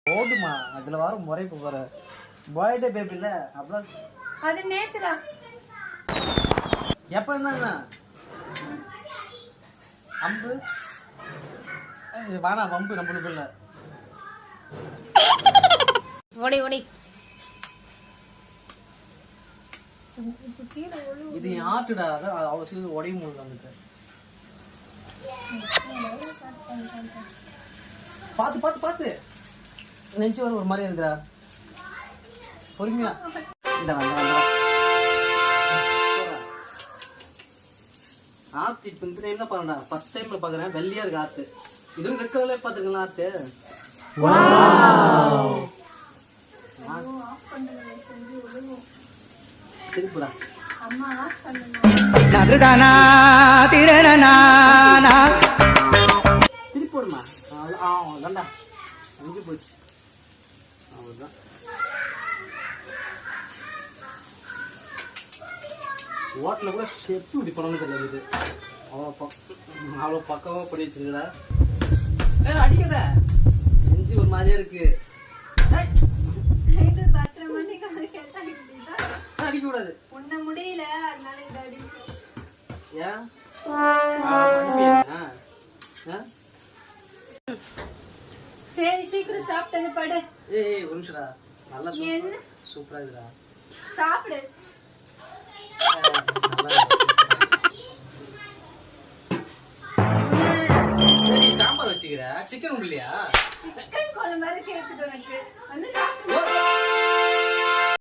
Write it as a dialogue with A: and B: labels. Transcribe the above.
A: போதுமா அதுல வர முறைப்பு போற பர்த்டே பேபி இல்ல அப்புறம்
B: அது நேத்துடா.
A: எப்ப இருந்தாங்க அம்பு வானா வம்பு நம்மளுக்கு இல்ல.
B: ஓடி ஓடி.
A: இது ஆட்டுடா அவ்வளவு சீக்கிரம் உடையும் போது வந்துட்டு பாத்து பாத்து பாத்து நெஞ்சு வர ஒரு மாதிரி இருக்குடா. பொறுமையா இந்த ஆத்து இப்ப இந்த என்ன பண்ணடா ஃபர்ஸ்ட் டைம்ல பாக்குறேன் வெள்ளையா இருக்கு ஆத்து. இதுவும் ரெட் கலர்ல பாத்துக்கலாம் ஆத்து. திருப்புடா திருப்போடுமா வேண்டா அஞ்சு போச்சு அவ்வளவுதான். ஓட்டல கூட ஷெப்பு இப்படி பண்ணணும் தெரியாது. அவ்வளோ பக்கமா பண்ணி வச்சிருக்கா. அடிக்கத நெஞ்சு ஒரு மாதிரியா இருக்கு. அடிக்க கூடாது
B: உன்ன முடியல அதனால இந்த அடி.
A: ஏன்
B: சரி சீக்கிரம் சாப்பிட்டது படு.
A: ஏய் ஒரு நிமிஷம்டா நல்லா சூப்பரா இருக்குடா
B: சாப்பிடு.
A: சாம்பார் வச்சுக்கிற சிக்கன் இல்லையா?
B: சிக்கன் குழம்பு மாதிரி கேக்குது உனக்கு வந்து